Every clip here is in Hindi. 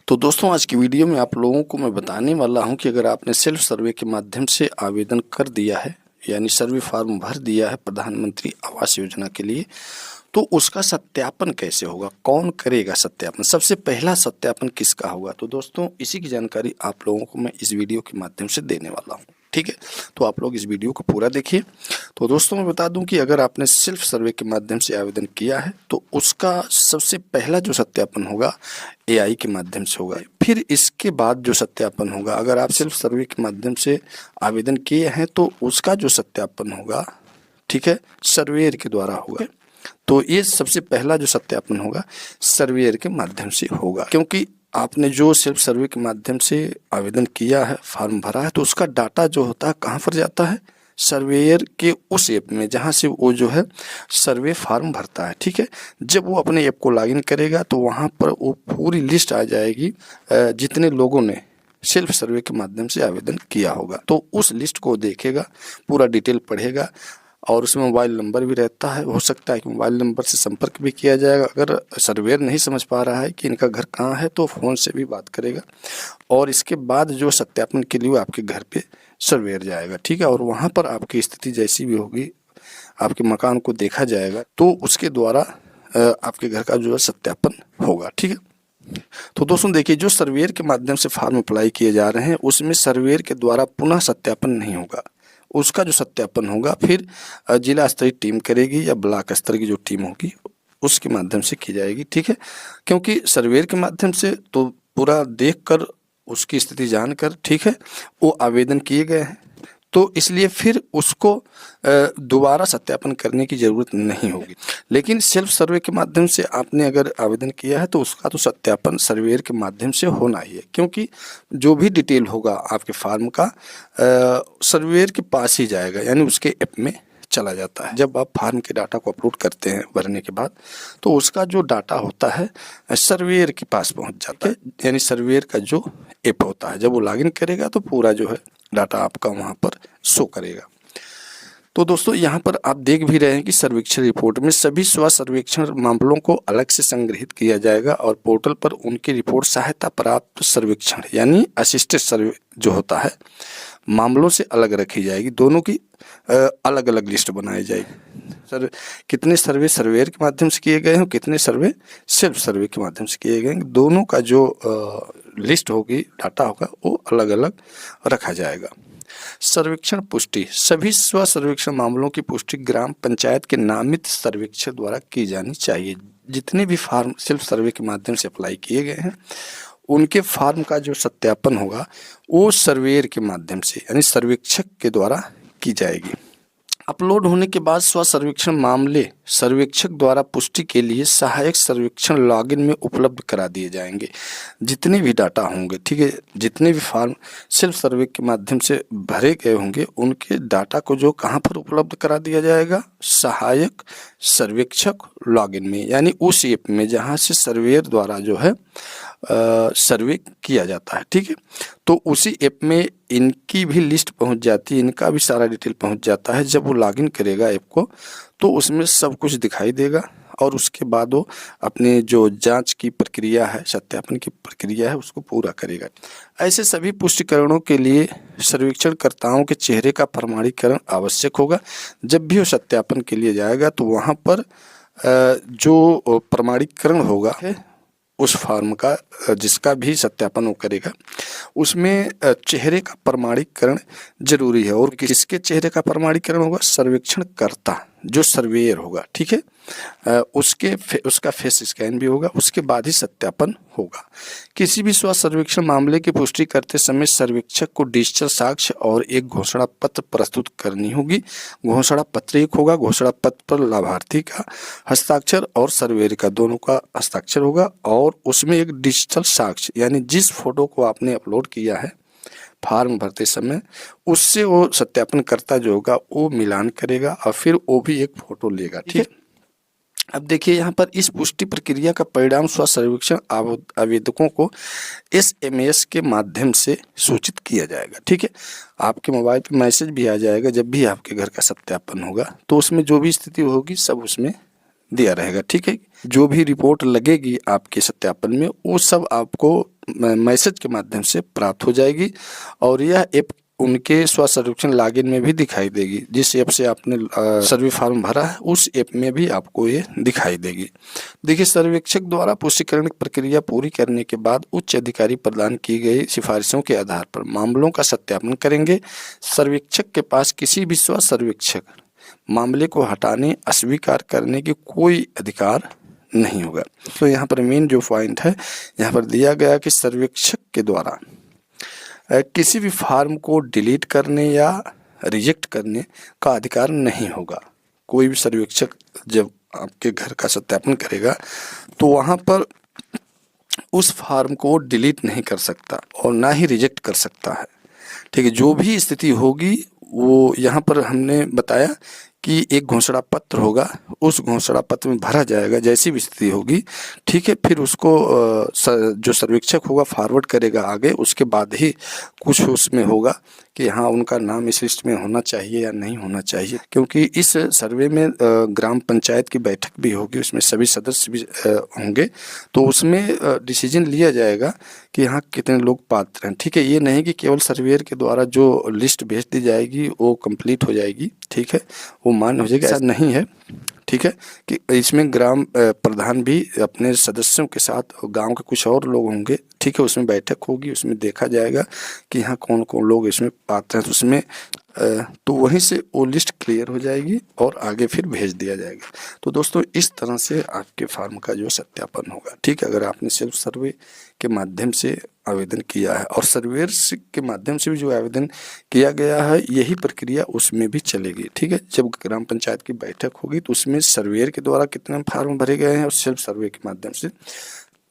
तो दोस्तों आज की वीडियो में आप लोगों को मैं बताने वाला हूं कि अगर आपने सेल्फ सर्वे के माध्यम से आवेदन कर दिया है यानी सर्वे फॉर्म भर दिया है प्रधानमंत्री आवास योजना के लिए, तो उसका सत्यापन कैसे होगा, कौन करेगा सत्यापन, सबसे पहला सत्यापन किसका होगा। तो दोस्तों इसी की जानकारी आप लोगों को मैं इस वीडियो के माध्यम से देने वाला हूँ। ठीक है, तो आप लोग इस वीडियो को पूरा देखिए। तो दोस्तों मैं बता दूं कि अगर आपने सेल्फ सर्वे के माध्यम से आवेदन किया है तो उसका सबसे पहला जो सत्यापन होगा एआई के माध्यम से होगा। फिर इसके बाद जो सत्यापन होगा, अगर आप सेल्फ सर्वे के माध्यम से आवेदन किए हैं तो उसका जो सत्यापन होगा, ठीक है, सर्वेयर के द्वारा होगा। तो ये सबसे पहला जो सत्यापन होगा सर्वेयर के माध्यम से होगा, क्योंकि आपने जो सेल्फ सर्वे के माध्यम से आवेदन किया है, फॉर्म भरा है, तो उसका डाटा जो होता है कहाँ पर जाता है, सर्वेयर के उस ऐप में जहाँ से वो जो है सर्वे फॉर्म भरता है। ठीक है, जब वो अपने ऐप को लॉगिन करेगा तो वहाँ पर वो पूरी लिस्ट आ जाएगी जितने लोगों ने सेल्फ सर्वे के माध्यम से आवेदन किया होगा। तो उस लिस्ट को देखेगा, पूरा डिटेल पढ़ेगा और उसमें मोबाइल नंबर भी रहता है। हो सकता है कि मोबाइल नंबर से संपर्क भी किया जाएगा। अगर सर्वेयर नहीं समझ पा रहा है कि इनका घर कहाँ है तो फ़ोन से भी बात करेगा और इसके बाद जो सत्यापन के लिए आपके घर पे सर्वेयर जाएगा। ठीक है, और वहाँ पर आपकी स्थिति जैसी भी होगी, आपके मकान को देखा जाएगा तो उसके द्वारा आपके घर का जो है सत्यापन होगा। ठीक है, तो दोस्तों देखिए, जो सर्वेयर के माध्यम से फॉर्म अप्लाई किए जा रहे हैं उसमें सर्वेयर के द्वारा पुनः सत्यापन नहीं होगा। उसका जो सत्यापन होगा फिर जिला स्तरीय टीम करेगी या ब्लॉक स्तर की जो टीम होगी उसके माध्यम से की जाएगी। ठीक है, क्योंकि सर्वेयर के माध्यम से तो पूरा देखकर उसकी स्थिति जानकर, ठीक है, वो आवेदन किए गए हैं, तो इसलिए फिर उसको दोबारा सत्यापन करने की ज़रूरत नहीं होगी। लेकिन सेल्फ सर्वे के माध्यम से आपने अगर आवेदन किया है तो उसका तो सत्यापन सर्वेयर के माध्यम से होना ही है, क्योंकि जो भी डिटेल होगा आपके फॉर्म का सर्वेयर के पास ही जाएगा, यानी उसके ऐप में चला जाता है। जब आप फॉर्म के डाटा को अपलोड करते हैं भरने के बाद तो उसका जो डाटा होता है सर्वेयर के पास पहुंच जाता है, यानी सर्वेयर का जो ऐप होता है जब वो लॉगिन करेगा तो पूरा जो है डाटा आपका वहाँ पर शो करेगा। तो दोस्तों यहाँ पर आप देख भी रहे हैं कि सर्वेक्षण रिपोर्ट में सभी स्व सर्वेक्षण मामलों को अलग से संग्रहित किया जाएगा और पोर्टल पर उनकी रिपोर्ट सहायता प्राप्त सर्वेक्षण यानी असिस्टेड सर्वे जो होता है मामलों से अलग रखी जाएगी। दोनों की अलग अलग लिस्ट बनाई जाएगी। सर कितने सर्वे सर्वेयर के माध्यम से किए गए हैं, कितने सर्वे सेल्फ सर्वे के माध्यम से किए गए हैं, दोनों का जो लिस्ट होगी, डाटा होगा, वो अलग अलग रखा जाएगा। सर्वेक्षण पुष्टि, सभी स्व सर्वेक्षण मामलों की पुष्टि ग्राम पंचायत के नामित सर्वेक्षक द्वारा की जानी चाहिए। जितने भी फॉर्म सेल्फ सर्वे के माध्यम से अप्लाई किए गए हैं उनके फॉर्म का जो सत्यापन होगा वो सर्वेयर के माध्यम से यानी सर्वेक्षक के द्वारा की जाएगी। अपलोड होने के बाद स्व सर्वेक्षण मामले सर्वेक्षक द्वारा पुष्टि के लिए सहायक सर्वेक्षण लॉगिन में उपलब्ध करा दिए जाएंगे। जितने भी डाटा होंगे, ठीक है, जितने भी फॉर्म सेल्फ सर्वे के माध्यम से भरे गए होंगे उनके डाटा को जो कहाँ पर उपलब्ध करा दिया जाएगा, सहायक सर्वेक्षक लॉगिन में, यानी उस ऐप में जहाँ से सर्वेयर द्वारा जो है सर्वे किया जाता है। ठीक है, तो उसी ऐप में इनकी भी लिस्ट पहुंच जाती है, इनका भी सारा डिटेल पहुंच जाता है। जब वो लॉगिन करेगा ऐप को तो उसमें सब कुछ दिखाई देगा और उसके बाद वो अपनी जो जांच की प्रक्रिया है, सत्यापन की प्रक्रिया है, उसको पूरा करेगा। ऐसे सभी पुष्टिकरणों के लिए सर्वेक्षणकर्ताओं के चेहरे का प्रमाणीकरण आवश्यक होगा। जब भी वो सत्यापन के लिए जाएगा तो वहाँ पर जो प्रमाणीकरण होगा उस फॉर्म का जिसका भी सत्यापन वो करेगा उसमें चेहरे का प्रमाणीकरण जरूरी है। और किसके चेहरे का प्रमाणीकरण होगा, सर्वेक्षणकर्ता जो सर्वेयर होगा। ठीक है, उसका फेस स्कैन भी होगा, उसके बाद ही सत्यापन होगा। किसी भी स्व सर्वेक्षण मामले की पुष्टि करते समय सर्वेक्षक को डिजिटल साक्ष्य और एक घोषणा पत्र प्रस्तुत करनी होगी। घोषणा पत्र एक होगा, घोषणा पत्र पर लाभार्थी का हस्ताक्षर और सर्वेयर का दोनों का हस्ताक्षर होगा और उसमें एक डिजिटल साक्ष्य यानी जिस फोटो को आपने अपलोड किया है फॉर्म भरते समय उससे वो सत्यापन करता जो होगा वो मिलान करेगा और फिर वो भी एक फोटो लेगा। ठीक है, अब देखिए यहाँ पर इस पुष्टि प्रक्रिया का परिणाम स्व सर्वेक्षण आवेदकों को SMS के माध्यम से सूचित किया जाएगा। ठीक है, आपके मोबाइल पे मैसेज भी आ जाएगा जब भी आपके घर का सत्यापन होगा, तो उसमें जो भी स्थिति होगी सब उसमें दिया रहेगा। ठीक है, जो भी रिपोर्ट लगेगी आपके सत्यापन में वो सब आपको मैसेज के माध्यम से प्राप्त हो जाएगी और यह ऐप उनके स्व सर्वेक्षण लॉगिन में भी दिखाई देगी। जिस ऐप से आपने सर्वे फॉर्म भरा है उस ऐप में भी आपको ये दिखाई देगी। देखिए, सर्वेक्षक द्वारा पुष्टिकरण प्रक्रिया पूरी करने के बाद उच्च अधिकारी प्रदान की गई सिफारिशों के आधार पर मामलों का सत्यापन करेंगे। सर्वेक्षक के पास किसी भी स्व सर्वेक्षक मामले को हटाने अस्वीकार करने की कोई अधिकार नहीं होगा। तो यहाँ पर मेन जो पॉइंट है, यहाँ पर दिया गया कि सर्वेक्षक के द्वारा किसी भी फॉर्म को डिलीट करने या रिजेक्ट करने का अधिकार नहीं होगा। कोई भी सर्वेक्षक जब आपके घर का सत्यापन करेगा तो वहाँ पर उस फॉर्म को डिलीट नहीं कर सकता और ना ही रिजेक्ट कर सकता है। ठीक है, जो भी स्थिति होगी वो यहाँ पर हमने बताया कि एक घोषणा पत्र होगा, उस घोषणा पत्र में भरा जाएगा जैसी भी स्थिति होगी। ठीक है, फिर उसको जो सर्वेक्षक होगा फॉरवर्ड करेगा आगे, उसके बाद ही कुछ उसमें होगा कि हाँ उनका नाम इस लिस्ट में होना चाहिए या नहीं होना चाहिए, क्योंकि इस सर्वे में ग्राम पंचायत की बैठक भी होगी, उसमें सभी सदस्य भी होंगे, तो उसमें डिसीजन लिया जाएगा कि यहाँ कितने लोग पात्र हैं। ठीक है, ये नहीं कि केवल सर्वेयर के द्वारा जो लिस्ट भेज दी जाएगी वो कंप्लीट हो जाएगी। ठीक है, वो मान्य हो जाएगा, ऐसा नहीं है। ठीक है, कि इसमें ग्राम प्रधान भी अपने सदस्यों के साथ गांव के कुछ और लोग होंगे। ठीक है, उसमें बैठक होगी, उसमें देखा जाएगा कि यहाँ कौन कौन लोग इसमें पात्र हैं, तो उसमें तो वहीं से वो लिस्ट क्लियर हो जाएगी और आगे फिर भेज दिया जाएगा। तो दोस्तों, इस तरह से आपके फॉर्म का जो सत्यापन होगा। ठीक है, अगर आपने सेल्फ सर्वे के माध्यम से आवेदन किया है और सर्वेयर के माध्यम से भी जो आवेदन किया गया है, यही प्रक्रिया उसमें भी चलेगी। ठीक है, जब ग्राम पंचायत की बैठक होगी तो उसमें सर्वेयर के द्वारा कितने फॉर्म भरे गए हैं और सेल्फ सर्वे के माध्यम से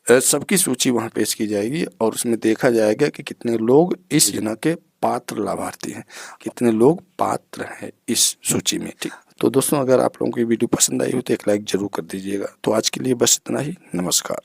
सबकी सूची वहाँ पेश की जाएगी और उसमें देखा जाएगा कि कितने लोग इस योजना के पात्र लाभार्थी हैं, कितने लोग पात्र हैं इस सूची में। ठीक, तो दोस्तों, अगर आप लोगों को ये वीडियो पसंद आई हो तो एक लाइक जरूर कर दीजिएगा। तो आज के लिए बस इतना ही। नमस्कार।